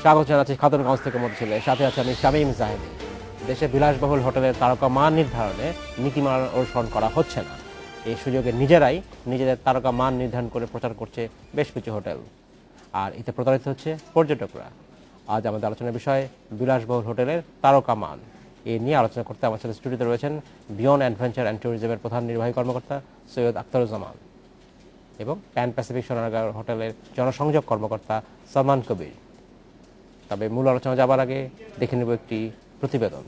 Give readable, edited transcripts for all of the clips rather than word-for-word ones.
স্বাগত জানাচ্ছি খাতুনগঞ্জ থেকে মধ্যে সাথে আছে আমি শামীম জাহেদি। দেশে বিলাসবহুল হোটেলের তারকা মান নির্ধারণে নীতিমালা অনুসরণ করা হচ্ছে না। এই সুযোগে নিজেরাই নিজেদের তারকা মান নির্ধারণ করে প্রচার করছে বেশ কিছু হোটেল, আর এতে প্রতারিত হচ্ছে পর্যটকরা। আজ আমাদের আলোচনার বিষয় বিলাসবহুল হোটেলের তারকা মান। এ নিয়ে আলোচনা করতে আমার সাথে স্টুডিওতে রয়েছেন বিয়ন্ড অ্যাডভেঞ্চার অ্যান্ড ট্যুরিজমের প্রধান নির্বাহী কর্মকর্তা সৈয়দ আখতারুজ্জামান এবং প্যান প্যাসিফিক সোনারগাঁও হোটেলের জনসংযোগ কর্মকর্তা সালমান কবির। তবে মূল আলোচনা যাবার আগে দেখে নেব একটি প্রতিবেদন।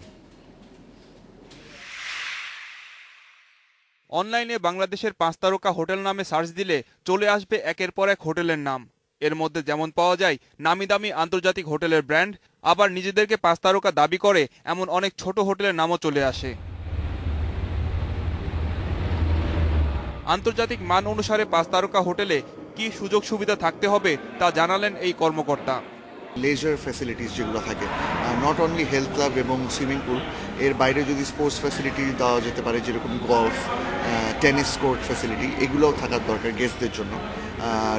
অনলাইনে বাংলাদেশের 5 তারকা হোটেল নামে সার্চ দিলে চলে আসবে একের পর এক হোটেলের নাম। এর মধ্যে যেমন পাওয়া যায় নামি দামি আন্তর্জাতিক হোটেলের ব্র্যান্ড, আবার নিজেদেরকে 5 তারকা দাবি করে এমন অনেক ছোট হোটেলের নামও চলে আসে। আন্তর্জাতিক মান অনুসারে 5 তারকা হোটেলে কি সুযোগ সুবিধা থাকতে হবে তা জানালেন এই কর্মকর্তা। লেজার ফ্যাসিলিটিস যেগুলো থাকে, নট অনলি হেলথ ক্লাব এবং সুইমিং পুল, এর বাইরে যদি স্পোর্টস ফ্যাসিলিটি দেওয়া যেতে পারে, যেরকম গলফ, টেনিস কোর্ট ফ্যাসিলিটি, এগুলোও থাকার দরকার গেস্টদের জন্য।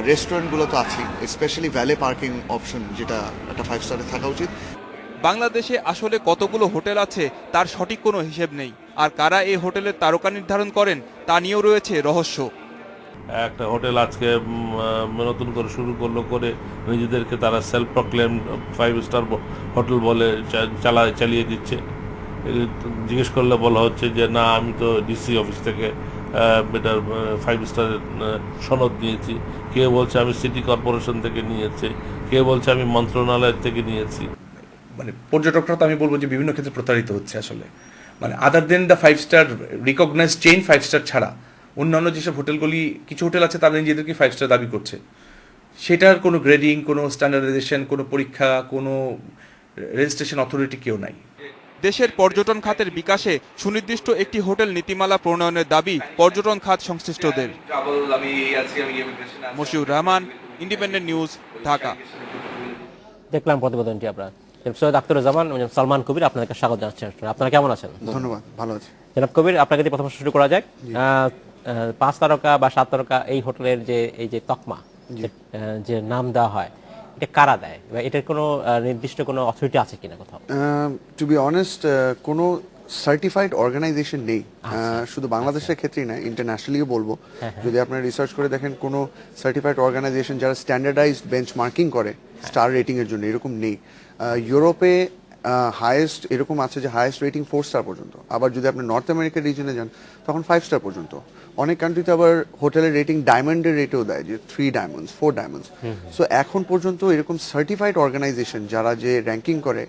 রেস্টুরেন্টগুলো তো আছেই, স্পেশালি ভ্যালে পার্কিং অপশন, যেটা একটা 5 স্টারে থাকা উচিত। বাংলাদেশে আসলে কতগুলো হোটেল আছে তার সঠিক কোনো হিসেব নেই, আর কারা এই হোটেলের তারকা নির্ধারণ করেন তা নিয়েও রয়েছে রহস্য। একটা হোটেল আজকে নতুন করে শুরু করলো, করে নিজেদেরকে তারা সেলফ প্রক্লেম 5 স্টার হোটেল বলে চালিয়ে দিচ্ছে। জিজ্ঞেস করলে বলা হচ্ছে যে না, আমি তো ডিসি অফিস থেকে এটার 5 স্টারের সনদ নিয়েছি। কেউ বলছে আমি সিটি কর্পোরেশন থেকে নিয়েছি, কেউ বলছে আমি মন্ত্রণালয় থেকে নিয়েছি। মানে পর্যটকরা তো আমি বলবো যে বিভিন্ন ক্ষেত্রে প্রতারিত হচ্ছে আসলে। মানে other than the 5 star recognise chain 5 star ছাড়া অন্যান্য যেসব হোটেলগুলি, কিছু হোটেল আছে তারা নিজেদেরকে 5 স্টার দাবি করছে, সেটার কোনো গ্রেডিং, কোনো স্ট্যান্ডার্ডাইজেশন, কোনো পরীক্ষা, কোনো রেজিস্ট্রেশন অথরিটি কেউ নাই। দেশের পর্যটন খাতের বিকাশে সুনির্দিষ্ট একটি হোটেল নীতিমালা প্রণয়নের দাবি পর্যটন খাত সংশ্লিষ্টদের। Mashiur Rahman, Independent News, Dhaka. দেখলাম প্রতিবেদনটি। আপনার সৈয়দ আখতারুজ্জামান, সালমান কবির, আপনাদেরকে স্বাগত জানাচ্ছি। আপনারা কেমন আছেন? ধন্যবাদ, ভালো আছি। জনাব কবির, আপনাকে দিয়ে প্রথম শুরু করা যাক। 5 তারকা বা 7 তারকা এই হোটেলের এই যে তকমা, যে নাম দেওয়া হয়, এটা কারা দেয় বা এটার কোনো নির্দিষ্ট কোনো অথরিটি আছে কিনা কোথাও? টু বি অনেস্ট, কোনো সার্টিফাইড অর্গানাইজেশন নেই। শুধু বাংলাদেশের ক্ষেত্রেই না, ইন্টারন্যাশনালিও বলবো। যদি আপনারা রিসার্চ করে দেখেন, কোনো সার্টিফাইড অর্গানাইজেশন যারা স্ট্যান্ডার্ডাইজড বেঞ্চ মার্কিং করে স্টার রেটিং এর জন্য, এরকম নেই। ইউরোপে হাইয়েস্ট এরকম আছে যে হাইয়েস্ট রেটিং 4 স্টার পর্যন্ত। আবার যদি আপনি নর্থ আমেরিকার রিজনে যান, তখন 5 স্টার পর্যন্ত। অনেক কান্ট্রিতে আবার হোটেলের রেটিং ডায়মন্ডের রেটেও দেয়, যে 3 ডায়মন্ডস, 4 ডায়মন্ডস। সো এখন পর্যন্ত এরকম সার্টিফাইড অর্গানাইজেশন যারা যে র্যাঙ্কিং করে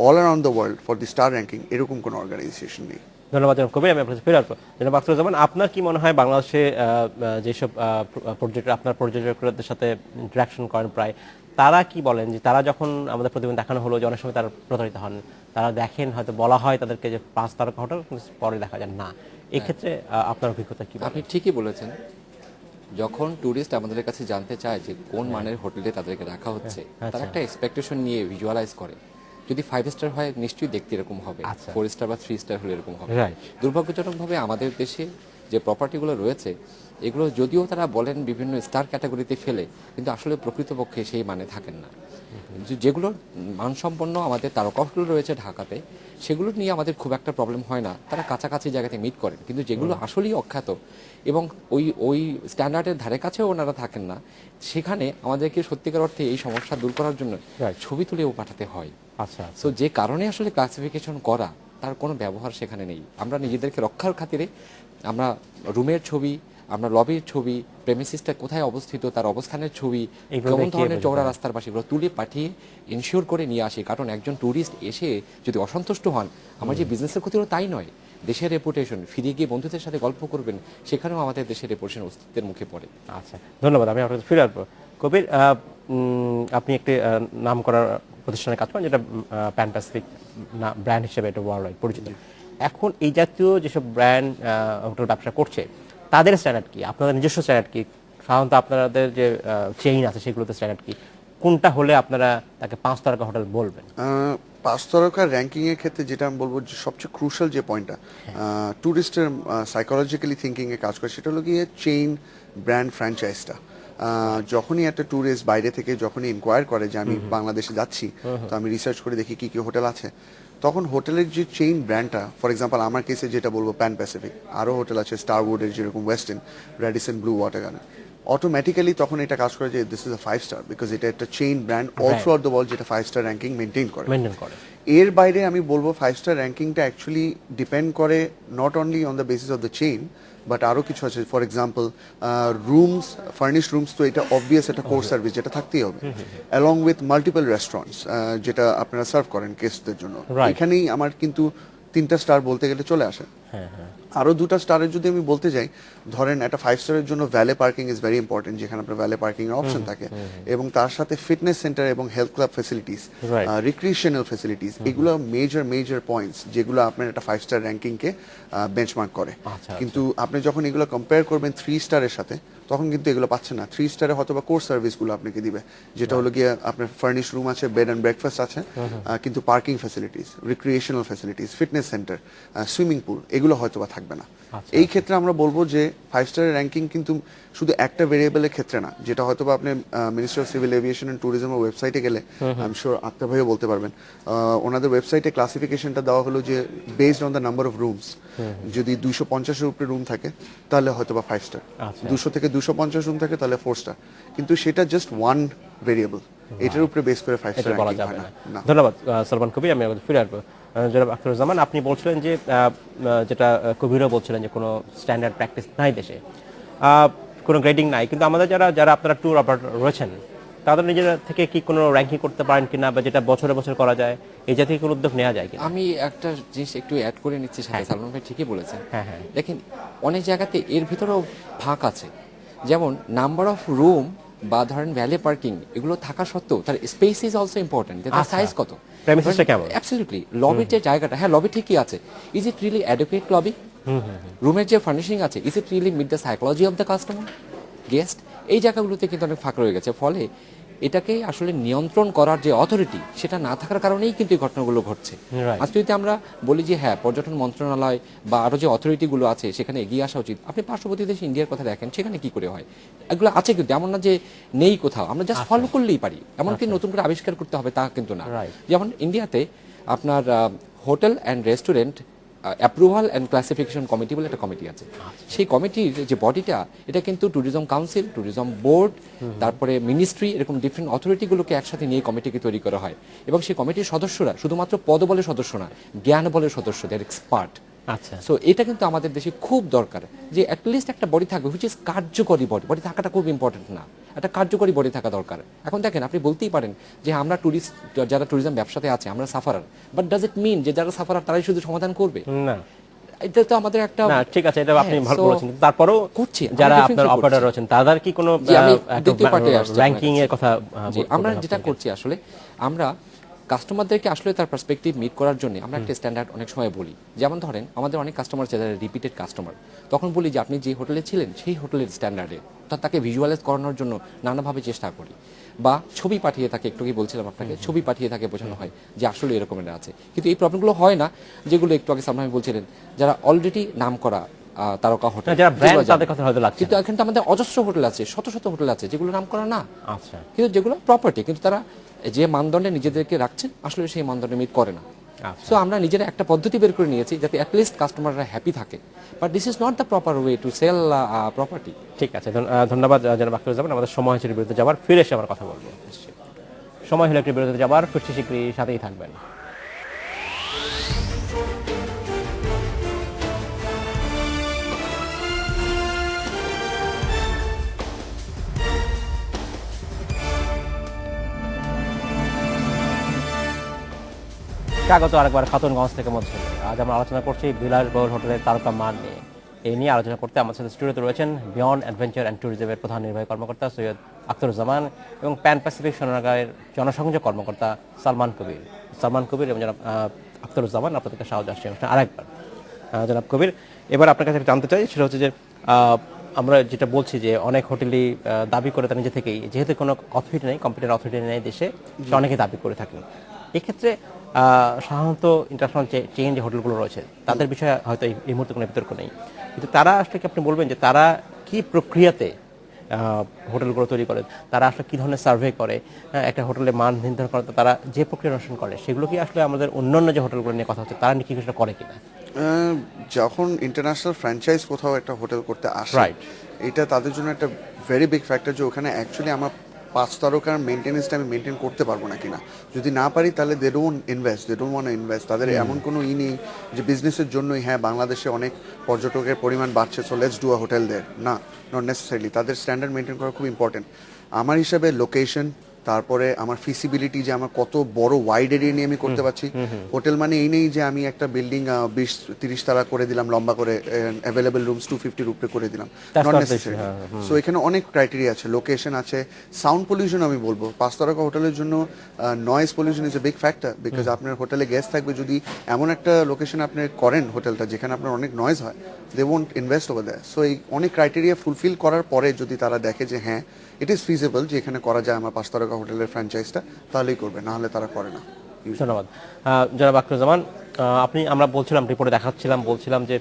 all around the world for the star ranking, এরকম কোনো অর্গানাইজেশন নেই। ধন্যবাদ জনাব কবির। আমি আপনার কাছে ফিরে আসবো। জনাব আখতারুজ্জামান, আপনার কি মনে হয় বাংলাদেশে যেসব আপনার পর্যটকদের সাথে ইন্টারাকশন করেন প্রায়, তারা কি বলেন যে তারা যখন আমাদের প্রতিবেদন দেখানো হলো যে অনেক সময় তারা প্রতারিত হন, তারা দেখেন হয়তো বলা হয় তাদেরকে যে 5 তারকা হোটেল, পরে দেখা যায় না। এক্ষেত্রে আপনার অভিজ্ঞতা কি? আপনি ঠিকই বলেছেন। যখন ট্যুরিস্ট আমাদের কাছে জানতে চায় যে কোন মানের হোটেলে তাদেরকে রাখা হচ্ছে, তারা একটা এক্সপেকটেশন নিয়ে ভিজুয়ালাইজ করে। যদি 5 স্টার হয় নিশ্চয়ই দেখতে এরকম হবে, 4 স্টার বা 3 স্টার হলে এরকম হবে। দুর্ভাগ্যজনকভাবে আমাদের দেশে যে প্রপার্টিগুলো রয়েছে, এগুলো যদিও তারা বলেন বিভিন্ন স্টার ক্যাটাগরিতে ফেলে, কিন্তু আসলে প্রকৃতপক্ষে সেই মানে থাকেন না। যেগুলোর মানসম্পন্ন আমাদের তারকা হোটেল রয়েছে ঢাকাতে, সেগুলো নিয়ে আমাদের খুব একটা প্রবলেম হয় না, তারা কাছাকাছি জায়গাতে মিট করেন। কিন্তু যেগুলো আসলেই অখ্যাত এবং ওই স্ট্যান্ডার্ডের ধারে কাছেও ওনারা থাকেন না, সেখানে আমাদেরকে সত্যিকার অর্থে এই সমস্যা দূর করার জন্য ছবি তুলেও পাঠাতে হয়। সো যে কারণে আসলে ক্লাসিফিকেশন করা, তার কোনো ব্যবহার সেখানে নেই। আমরা নিজেদেরকে রক্ষার খাতিরে আমরা রুমের ছবি, আমরা লবির ছবি, প্রেমিসিসটা কোথায় অবস্থিত তার অবস্থানের ছবি, কেমন ধরনের চওড়া রাস্তার পাশে, এগুলো তুলে পাঠিয়ে ইনশিওর করে নিয়ে আসি। কারণ একজন ট্যুরিস্ট এসে যদি অসন্তুষ্ট হন, আমার যে বিজনেসের ক্ষতিও তাই নয়, দেশের রেপুটেশন, ফিরে গিয়ে বন্ধুদের সাথে গল্প করবেন, সেখানেও আমাদের দেশের রেপুটেশন অস্তিত্বের মুখে পড়ে। আচ্ছা, ধন্যবাদ। আমি আপনাকে ফিরে আসবো। কবির, আপনি একটি নাম করার প্রতিষ্ঠানে কাজ করেন, যেটা প্যান প্যাসিফিক ব্র্যান্ড হিসেবে এটা ওয়ার্ল্ড ওয়াইড পরিচিত। এখন এই জাতীয় যেসব ব্র্যান্ড হোটেল ব্যবসা করছে, তাদের স্ট্যান্ডার্ড কি? আপনাদের নিজস্ব স্ট্যান্ডার্ড কি? সাধারণত আপনাদের যে চেইন আছে সেগুলোতে স্ট্যান্ডার্ড কি? কোনটা হলে আপনারা তাকে 5 তারকা হোটেল বলবেন? 5 তারকার র্যাঙ্কিং এর ক্ষেত্রে যেটা আমি বলবো, যে সবচেয়ে ক্রুশাল যে পয়েন্টটা ট্যুরিস্টের সাইকোলজিক্যালি থিঙ্কিং এ কাজ করে, সেটা হলো গিয়ে চেইন ব্র্যান্ড ফ্র্যাঞ্চাইজটা। যখনই একটা ট্যুরিস্ট বাইরে থেকে যখনই ইনকোয়ার করে যে আমি বাংলাদেশে যাচ্ছি, তো আমি রিসার্চ করে দেখি কি কি হোটেল আছে, তখন হোটেলের যে চেইন ব্র্যান্ডটা, ফর এক্সাম্পল আমার কেসে যেটা বলবো প্যান প্যাসিফিক, আরও হোটেল আছে স্টারউডের যেরকম western, Radisson, blue water garden, automatically তখন এটা কাজ করে যে this is a 5 star, because এটা একটা chain brand all through out the world যেটা 5 স্টার র্যাঙ্কিং মেনটেন করে। এর বাইরে আমি বলবো 5 স্টার র্যাঙ্কিংটা অ্যাকচুয়ালি ডিপেন্ড করে not only on the basis of the chain, but আরও কিছু আছে। For example rooms, furnish rooms, তো এটা অবভিয়াস একটা কোর সার্ভিস যেটা থাকতেই হবে, অ্যালং উইথ মাল্টিপল রেস্টুরেন্টস যেটা আপনারা সার্ভ করেন গেস্টদের জন্য। এখানেই আমার কিন্তু 3টা স্টার বলতে গেলে চলে আসে। আরও 2টা স্টারের যদি আমি বলতে যাই, ধরেন একটা 5 স্টারের জন্য valley parking is very important, যেখানে আপনার ভ্যালে পার্কিং এর অপশন থাকে, এবং তার সাথে ফিটনেস সেন্টার এবং health club facilities, recreational facilities, এগুলো মেজর পয়েন্টস যেগুলো আপনার একটা 5 স্টার র্যাঙ্কিংকে বেঞ্চমার্ক করে। কিন্তু আপনি যখন এগুলো কম্পেয়ার করবেন 3 স্টারের সাথে, তখন কিন্তু এগুলো পাচ্ছেন না। 3 স্টারে হয়তো বা কোর সার্ভিসগুলো আপনাকে দিবে, যেটা হলো গিয়ে আপনার ফার্নিশ রুম আছে, বেড অ্যান্ড ব্রেকফাস্ট আছে, কিন্তু parking facilities, recreational facilities, fitness centre, swimming pool, এগুলো হয়তো বা থাকবে না। এই ক্ষেত্রে আমরা বলবো যে 5 স্টারের র্যাঙ্কিং কিন্তু শুধু একটা ভেরিয়েবলের ক্ষেত্রে না, যেটা হয়তো বা আপনি ministry of civil aviation and ট্যুরিজমের ওয়েবসাইটে গেলে আই এম শিওর আক্তার ভাইও বলতে পারবেন, ওনাদের ওয়েবসাইটে ক্লাসিফিকেশনটা দেওয়া হলো যে based on the number of rooms, যদি 250-এর উপরে রুম থাকে তাহলে হয়তো বা 5 স্টার, 200 থেকে 250 রুম থাকে তাহলে 4 স্টার, কিন্তু সেটা জাস্ট ওয়ান ভেরিয়েবল, এটার উপরে বেস করে 5 স্টার বলা যাবে না। ধন্যবাদ সালমান কবির, আমি ফিরে আসবো জনাব আখতারুজ্জামান। আপনি বলছিলেন যে যেটা কবিরও বলছিলেন যে কোনো স্ট্যান্ডার্ড প্র্যাকটিস নাই দেশে, কোনো গ্রেডিং নাই, কিন্তু আমাদের যারা আপনারা ট্যুর অপারেটর রয়েছেন, তাদের নিজেরা থেকে কি কোনো র্যাঙ্কিং করতে পারেন কিনা, বা যেটা বছরে বছর করা যায়, এই জাতীয় কোনো উদ্যোগ নেওয়া যায় কিনা? আমি একটা জিনিস একটু অ্যাড করে নিচ্ছি সাথে, সালমান ভাই ঠিকই বলেছেন। দেখেন, অনেক জায়গাতে এর ভিতরেও ভাগ আছে, যেমন নাম্বার অফ রুম বা ধরেন ভ্যালে পার্কিং, এগুলো থাকা সত্ত্বেও তার স্পেস ইজ অলসো ইম্পর্টেন্ট, তার সাইজ কত, প্রেমিসিসটা কেমন। অ্যাবসলিউটলি, লবির যে জায়গাটা, হ্যাঁ লবি ঠিকই আছে, is it really educate lobby, রুমের যে ফার্নিশিং আছে, is it really meet the psychology of the customer guest, এই জায়গাগুলোতে কিন্তু অনেক ফাঁক রয়ে গেছে। ফলে এটাকে আসলে নিয়ন্ত্রণ করার যে অথরিটি, সেটা না থাকার কারণেই কিন্তু এই ঘটনাগুলো ঘটছে। আজকে যদি আমরা বলি যে হ্যাঁ, পর্যটন মন্ত্রণালয় বা আরও যে অথরিটিগুলো আছে সেখানে এগিয়ে আসা উচিত। আপনি পার্শ্ববর্তী দেশ ইন্ডিয়ার কথা দেখেন, সেখানে কি করে হয়, এগুলো আছে, কিন্তু এমন না যে নেই কোথাও, আমরা জাস্ট ফলো করলেই পারি, এমনকি নতুন করে আবিষ্কার করতে হবে তা কিন্তু না। যেমন ইন্ডিয়াতে আপনার hotel and restaurant approval and classification committee বলে একটা কমিটি আছে। সেই কমিটির যে বডিটা, এটা কিন্তু ট্যুরিজম কাউন্সিল, ট্যুরিজম বোর্ড, তারপরে মিনিস্ট্রি, এরকম ডিফারেন্ট অথরিটিগুলোকে একসাথে নিয়ে কমিটিকে তৈরি করা হয়, এবং সেই কমিটির সদস্যরা শুধুমাত্র পদবলের সদস্য না, জ্ঞান বলের সদস্য, দেয়ার এক্সপার্ট। আচ্ছা, সো এটা কিন্তু আমাদের দেশে খুব দরকার, যে অ্যাটলিস্ট একটা বডি থাকবে হুইচ ইজ কার্যকরী বডি। বডি থাকাটা খুব ইম্পর্টেন্ট না, একটা কার্যকরী বডি থাকা দরকার। এখন দেখেন, আপনি বলতেই পারেন যে আমরা ট্যুরিস্ট, যারা ট্যুরিজম ব্যবসাতে আছে আমরা সাফারার, বাট ডাজ ইট মিন যে যারা সাফারার তারাই শুধু সমাধান করবে? না, এটা তো আমাদের একটা, না ঠিক আছে, এটা আপনি ভালো বলেছেন, কিন্তু তারপরেও করছি যারা আপনার অপারেটর রয়েছেন তাদের কি কোনো র্যাঙ্কিং এর কথা? আমরা যেটা করছি আসলে, আমরা কাস্টমারদেরকে আসলে তার পার্সপেক্টিভ মিট করার জন্য আমরা একটা স্ট্যান্ডার্ড অনেক সময় বলি। যেমন ধরেন, আমাদের অনেক কাস্টমার আছে যারা রিপিটেড কাস্টমার, তখন বলি যে আপনি যে হোটেলে ছিলেন সেই হোটেলের স্ট্যান্ডার্ডে, অর্থাৎ তাকে ভিজুয়ালাইজ করানোর জন্য নানাভাবে চেষ্টা করি, বা ছবি পাঠিয়ে থাকে, একটু কি বলছিলাম আপনাকে, ছবি পাঠিয়ে থাকে, বোঝানো হয় যে আসলে এরকমের আছে। কিন্তু এই প্রবলেমগুলো হয় না যেগুলো একটু আগে সালমান ভাই বলছিলেন, যারা অলরেডি নাম করা তারকা হোটেল, যারা ব্র্যান্ড, তাদের কথা হয়তো লাগছে, কিন্তু এখানে তো আমাদের অজস্র হোটেল আছে, শত শত হোটেল আছে যেগুলো নাম করা না, আচ্ছা, কিন্তু যেগুলো প্রপার্টি, কিন্তু তারা যে মানদণ্ডে নিজেদেরকে রাখছেন আসলে সেই মানদণ্ডে মিট করে না। সো আমরা নিজেরা একটা পদ্ধতি বের করে নিয়েছি যাতে অ্যাটলিস্ট কাস্টমাররা হ্যাপি থাকে, but this is not the proper way to sell property. ঠিক আছে, ধন্যবাদ জনাব আখতারুজ্জামান। আমাদের সময় হয়েছে বিরতিতে যাবার, ফিরে এসে আবার কথা বলবো। সময় হলো একটি বিরতিতে যাবার, ফিরছি শীঘ্রই, সাথেই থাকবেন। স্বাগত আরেকবার খাতুনগঞ্জ থেকে মধ্যে। আজ আমরা আলোচনা করছি বিলাসবহুল হোটেলের তারকা মান নিয়ে। এই নিয়ে আলোচনা করতে আমার সাথে স্টুডিওতে রয়েছেন বিয়ন্ড অ্যাডভেঞ্চার অ্যান্ড ট্যুরিজমের প্রধান নির্বাহী কর্মকর্তা সৈয়দ আখতারুজ্জামান এবং প্যান প্যাসিফিক সোনারগাঁয়ের জনসংযোগ কর্মকর্তা সালমান কবির এবং জনাব আখতারুজ্জামান, আপনাদেরকে স্বাগত জানাচ্ছি আরেকবার। জনাব কবির, এবার আপনার কাছে জানতে চাই, সেটা হচ্ছে যে আমরা যেটা বলছি যে অনেক হোটেলই দাবি করে তার নিজে থেকেই, যেহেতু কোনো অথরিটি নেই, কম্পিটেন্ট অথরিটি নেই দেশে, সে অনেকে দাবি করে থাকেন। এক্ষেত্রে সাধারণত ইন্টারন্যাশনাল চেইন যে হোটেলগুলো রয়েছে তাদের বিষয়ে হয়তো এই মুহূর্তে কোনো বিতর্ক নেই, কিন্তু তারা আসলে কি আপনি বলবেন যে তারা কি প্রক্রিয়াতে হোটেলগুলো তৈরি করে, তারা আসলে কী ধরনের সার্ভে করে, একটা হোটেলের মান নির্ধারণ করে, তারা যে প্রক্রিয়া অনুসরণ করে, সেগুলো কি আসলে আমাদের অন্যান্য যে হোটেলগুলো নিয়ে কথা হচ্ছে তারা কি কিছুটা করে কিনা? যখন ইন্টারন্যাশনাল ফ্র্যাঞ্চাইজ কোথাও একটা হোটেল করতে আসে, Right. এটা তাদের জন্য একটা ভেরি বিগ ফ্যাক্টর যে ওখানে অ্যাকচুয়ালি আমার 5 তারকার মেনটেনেন্সটা আমি মেনটেন করতে পারবো না কিনা। যদি না পারি তাহলে দে ডোন্ট ইনভেস্ট। তাদের এমন কোনো নেই যে বিজনেসের জন্যই হ্যাঁ বাংলাদেশে অনেক পর্যটকের পরিমাণ বাড়ছে so let's do a hotel দের, না, নট নেসেসারিলি। তাদের স্ট্যান্ডার্ড মেনটেন করা খুব ইম্পর্টেন্ট। আমার হিসাবে লোকেশন, তারপরে আমার ফিসিবিলিটি, যে আমার কত বড় ওয়াইড এরিয়া নিয়ে আমি করতে পারছি। হোটেল মানে এই নেই যে আমি একটা বিল্ডিং 20-30 তালা করে দিলাম লম্বা করে, অ্যাভেলেবল রুমস 250 রুপে করে দিলাম, নট নেসেসারি। সো এখানে অনেক ক্রাইটেরিয়া আছে, লোকেশন আছে, সাউন্ড পলিউশন। আমি বলবো 5 তারকা হোটেলের জন্য noise pollution is a big factor, because আপনার হোটেলে গেস্ট থাকবে, যদি এমন একটা লোকেশন আপনি করেন হোটেলটা যেখানে আপনার অনেক নয়েজ হয়, they won't invest over that. So এই অনেক ক্রাইটেরিয়া ফুলফিল করার পরে যদি তারা দেখে যে হ্যাঁ ইট ইজ ফিজিবল যে এখানে করা যায় আমার 5 তারকা হোটেলের ফ্র্যাঞ্চাইজটা, তাহলেই করবে, না হলে তারা করে না। ধন্যবাদ। জনাব আখরুজ্জামান, আমরা রিপোর্টে বলছিলাম যে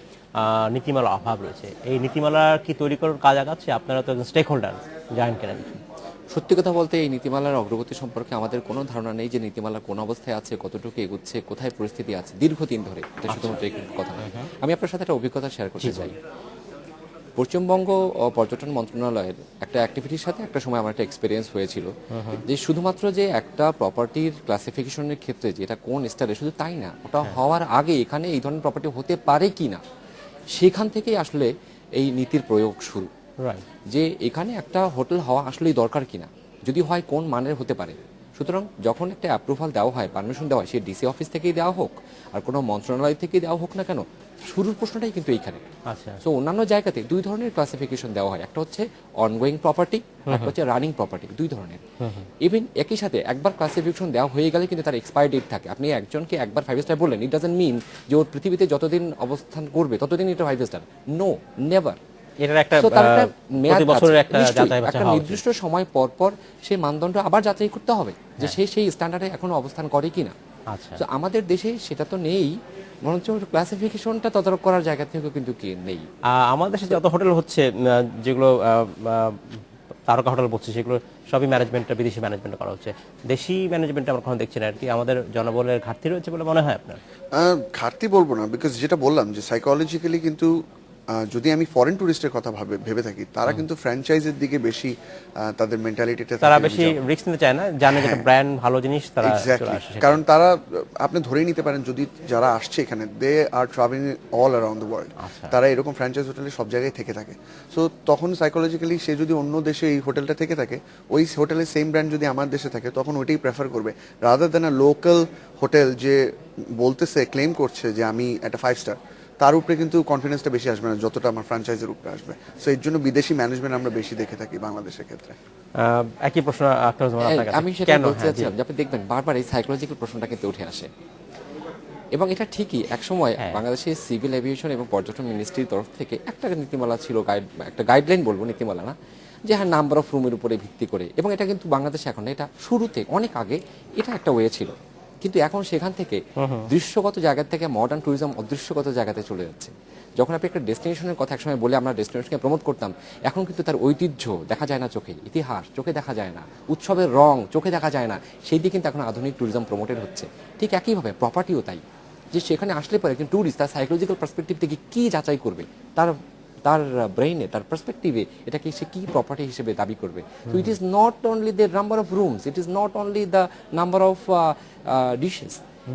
নীতিমালার অভাব রয়েছে। এই নীতিমালা কি তৈরি করার কাজ আগাচ্ছে? আপনারা তো স্টেক হোল্ডার, জানেন কিনা কিছু? সত্যি কথা বলতে এই নীতিমালার অগ্রগতি সম্পর্কে আমাদের কোনো ধারণা নেই যে নীতিমালা কোন অবস্থায় আছে, কতটুকু এগুচ্ছে, কোথায় পরিস্থিতি আছে দীর্ঘদিন ধরে। এটা শুধুমাত্র এই কথা নয়। আমি আপনার সাথে একটা অভিজ্ঞতা শেয়ার করতে চাই। পশ্চিমবঙ্গ পর্যটন মন্ত্রণালয়ের একটা অ্যাক্টিভিটির সাথে একটা সময় আমার একটা এক্সপিরিয়েন্স হয়েছিল, যে শুধুমাত্র যে একটা প্রপার্টির ক্লাসিফিকেশনের ক্ষেত্রে যে এটা কোন স্তরে, শুধু তাই না, ওটা হওয়ার আগে এখানে এই ধরনের প্রপার্টি হতে পারে কি না, সেখান থেকেই আসলে এই নীতির প্রয়োগ শুরু। যে এখানে একটা হোটেল হওয়া আসলেই দরকার কিনা, যদি হয় কোন মানের হতে পারে। সুতরাং যখন একটা অ্যাপ্রুভাল দেওয়া হয়, পারমিশন দেওয়া হয়, সে ডিসি অফিস থেকেই দেওয়া হোক আর কোনো মন্ত্রণালয় থেকেই দেওয়া হোক না কেন, শুরুর প্রশ্নটাই কিন্তু এইখানে। আচ্ছা। সো অন্যান্য জায়গাতে দুই ধরনের ক্লাসিফিকেশন দেওয়া হয়, একটা হচ্ছে অনগোয়িং প্রপার্টি, একটা হচ্ছে রানিং প্রপার্টি, দুই ধরনের। ইভেন একই সাথে একবার ক্লাসিফিকেশন দেওয়া হয়ে গেলে কিন্তু তার এক্সপায়ার ডেট থাকে। আপনি একজনকে একবার 5 স্টার বললেন, ইট ডাজন্ট মিন যে ওর পৃথিবীতে যতদিন অবস্থান করবে ততদিন এটা 5 স্টার, নো, নেভার। এটার একটা মেয়াদ বছরের একটা নির্দিষ্ট সময় পর পর সেই মানদণ্ড আবার যাচাই করতে হবে যে সে সেই স্ট্যান্ডার্ডে এখনো অবস্থান করে কিনা। আচ্ছা। তো আমাদের দেশে সেটা তো নেই, বরঞ্চ ক্লাসিফিকেশনটা তদারক করার জায়গা থেকেও কিন্তু কি নেই। আমাদের দেশে যত হোটেল হচ্ছে, যেগুলো তারকা হোটেল বলছি, সেগুলো সবই ম্যানেজমেন্টটা বিদেশি ম্যানেজমেন্ট করা হচ্ছে, দেশি ম্যানেজমেন্ট আমরা কখনো দেখছি না। আর কি আমাদের জনবলের ঘাটতি রয়েছে বলে মনে হয় আপনার? ঘাটতি বলবো না, বিকজ যেটা বললাম যে সাইকোলজিক্যালি কিন্তু যদি আমি ফরেন টুরিস্টের কথা ভেবে থাকি, তারা কিন্তু ফ্র্যাঞ্চাইজের দিকে বেশি তাদের মেন্টালিটিটা, তারা বেশি রিস্ক নিতে চায় না, জানে যে ব্র্যান্ড ভালো জিনিস, তারা চলে আসে। কারণ তারা, আপনি ধরেই নিতে পারেন যদি যারা আসছে এখানে, they are travelling all around the world, তারা এরকম ফ্র্যাঞ্চাইজ হোটেলে সব জায়গায় থেকে থাকে। সো তখন সাইকোলজিক্যালি সে যদি অন্য দেশে এই হোটেলটা থেকে থাকে, ওই হোটেলের সেম ব্র্যান্ড যদি আমার দেশে থাকে, তখন ওইটাই প্রেফার করবে, rather than a local hotel যে বলতেছে, ক্লেম করছে যে আমি একটা 5 স্টার, তার উপরে কিন্তু কনফিডেন্সটা বেশি আসবে না যতটা আমার ফ্র্যাঞ্চাইজের উপরে আসবে। সো এর জন্য বিদেশি ম্যানেজমেন্ট আমরা বেশি দেখে থাকি বাংলাদেশের ক্ষেত্রে। একই প্রশ্ন আমি সেটা বলতে চাচ্ছিলাম যে আপনি দেখবেন বারবার এই সাইকোলজিক্যাল প্রশ্নটা কিন্তু উঠে আসে, এবং এটা ঠিকই একসময় বাংলাদেশের সিভিল এভিয়েশন এবং পর্যটন মিনিস্ট্রির তরফ থেকে একটা নীতিমালা ছিল, একটা গাইডলাইন বলবো, নীতিমালা না, যে হ্যাঁ নাম্বার অফ রুমের উপরে ভিত্তি করে। এবং এটা কিন্তু বাংলাদেশে এখন, এটা শুরুতে অনেক আগে এটা একটা ওয়ে ছিল, কিন্তু এখন সেখান থেকে দৃশ্যগত জায়গা থেকে মডার্ন ট্যুরিজম অদৃশ্যগত জায়গাতে চলে যাচ্ছে। যখন আপনি একটা ডেস্টিনেশনের কথা একসময় বলে আমরা ডেস্টিনেশনকে প্রমোট করতাম, এখন কিন্তু তার ঐতিহ্য দেখা যায় না চোখে, ইতিহাস চোখে দেখা যায় না, উৎসবের রং চোখে দেখা যায় না, সেই দিকে কিন্তু এখন আধুনিক ট্যুরিজম প্রমোটেড হচ্ছে। ঠিক একইভাবে প্রপার্টিও তাই, যে সেখানে আসলে পরে একজন ট্যুরিস্ট তার সাইকোলজিক্যাল পার্সপেক্টিভ থেকে কি যাচাই করবে, তার ব্রেইনে, তার পার্সপেক্টিভে এটাকে সে কি প্রপার্টি হিসেবে দাবি করবে। তো it is not only the number of rooms, it is not only the number of dishes,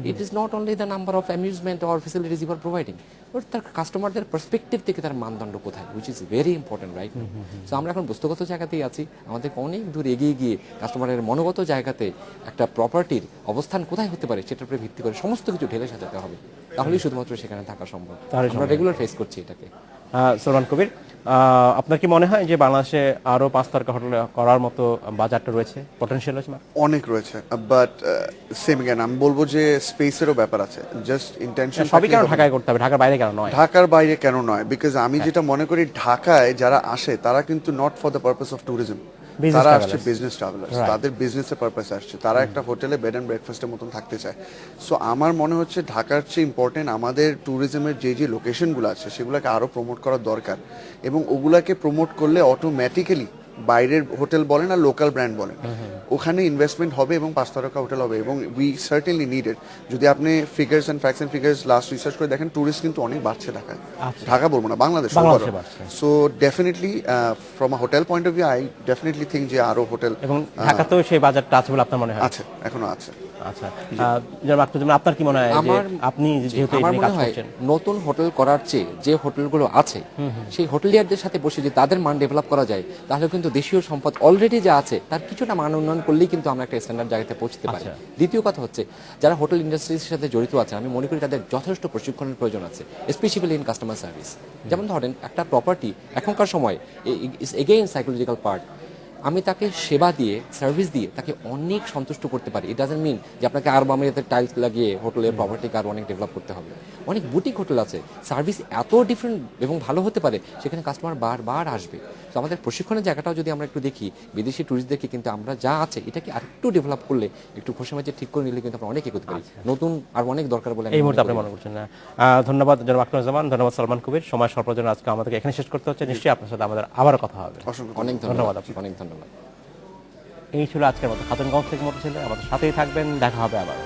it is not only the number of amusement or facilities you are providing, but তার কাস্টমারদের perspective থেকে তার মানদণ্ড কোথায়, which is very important, right? So আমরা এখন বস্তুগত জায়গাতেই আছি, আমাদের অনেক দূর এগিয়ে গিয়ে কাস্টমারের মনোগত জায়গাতে একটা প্রপার্টির অবস্থান কোথায় হতে পারে সেটার উপরে ভিত্তি করে সমস্ত কিছু ঢেলে সাজাতে হবে, তাহলেই শুধুমাত্র সেখানে থাকা সম্ভব। আমরা রেগুলার ফেস করছি এটাকে। সলমান কবির, আপনার কি মনে হয় যে বাংলাদেশে আরো 5 তারকা হোটেল করার মতো বাজারটা রয়েছে, পটেনশিয়াল রয়েছে? অনেক রয়েছে, বাট সেম এগেন আমি বলবো যে স্পেসেরও ব্যাপার আছে, জাস্ট ইন্টেনশন। সবই কেন ঢাকায় করতে হবে, ঢাকার বাইরে কেন নয়? ঢাকার বাইরে কেন নয়, বিকজ আমি যেটা মনে করি ঢাকায় যারা আসে তারা কিন্তু not for the purpose of tourism, তারা আসছে বিজনেস ট্রাভেলার্স, তাদের বিজনেসের পারপাসে আসছে, তারা একটা হোটেলে বেড অ্যান্ড ব্রেকফাস্টের মতন থাকতে চায়। সো আমার মনে হচ্ছে ঢাকার চেয়ে ইম্পর্টেন্ট আমাদের ট্যুরিজমের যে লোকেশনগুলো আছে সেগুলোকে আরও প্রমোট করার দরকার, এবং ওগুলাকে প্রমোট করলে অটোমেটিক্যালি বাইরের হোটেল বলেন আর লোকাল ব্র্যান্ড বলেন, ওখানে ইনভেস্টমেন্ট হবে এবং 5 তারকা হোটেল হবে, এবং উই সার্টেনলি নিড ইট। যদি আপনি figures and facts and figures last research করে দেখেন, ট্যুরিস্ট কিন্তু অনেক বাড়ছে ঢাকায়। ঢাকা বলবো না, বাংলাদেশে বাড়ছে। So definitely from a hotel point of view I definitely think যে আরো হোটেল এবং ঢাকাতেও সেই বাজারটা আছে বলে আপনার মনে হয়? আছে, এখনো আছে। আচ্ছা, জনাব আখতারুজ্জামান, আপনার কি মনে হয় যে আপনি যেহেতু আমার এই মনে কাজ হয় করছেন, নতুন হোটেল করার চেয়ে যে হোটেলগুলো আছে সেই হোটেলিয়ারদের সাথে বসে যদি তাদের মান ডেভেলপ করা যায়, তাহলে কিন্তু দেশীয় সম্পদ অলরেডি যা আছে তার কিছুটা মান উন্নয়ন করলেই কিন্তু আমরা একটা স্ট্যান্ডার্ড জায়গাতে পৌঁছতে পারি। দ্বিতীয় কথা হচ্ছে, যারা হোটেল ইন্ডাস্ট্রির সাথে জড়িত আছে, আমি মনে করি তাদের যথেষ্ট প্রশিক্ষণের প্রয়োজন আছে, স্পেশালি ইন কাস্টমার সার্ভিস। যেমন ধরেন, একটা প্রপার্টি এখনকার সময় এগেইন সাইকোলজিক্যাল পার্ট, আমি তাকে সেবা দিয়ে, সার্ভিস দিয়ে তাকে অনেক সন্তুষ্ট করতে পারি। ইট ডাজন্ট মিন যে আপনাকে আর বামিয়াতে টাইলস লাগিয়ে হোটেলের প্রপার্টিকে আরও অনেক ডেভেলপ করতে হবে। অনেক বুটিক হোটেল আছে, সার্ভিস এত ডিফারেন্ট এবং ভালো হতে পারে, সেখানে কাস্টমার বারবার আসবে। তো আমাদের প্রশিক্ষণের জায়গাটাও যদি আমরা একটু দেখি, বিদেশি ট্যুরিস্টদেরকে কিন্তু আমরা যা আছে এটাকে আরেকটু ডেভেলপ করলে, একটু খোসামাজে ঠিক করে নিলে কিন্তু আমরা অনেক এগোতে পারি। নতুন আর অনেক দরকার বলে এই মুহূর্তে আপনি মনে করছেন না? ধন্যবাদ জনাব আখতারুজ্জামান, ধন্যবাদ সালমান কবির। সময় স্বল্পের জন্য আজকে আমাদেরকে এখানে শেষ করতে হচ্ছে। নিশ্চয়ই আপনার সাথে আমাদের আবারও কথা হবে। অনেক ধন্যবাদ, অনেক ধন্যবাদ। এই ছিল আজকের মতো খাতুনগঞ্জ থেকে মতো ছিল। আমাদের সাথেই থাকবেন, দেখা হবে আবার।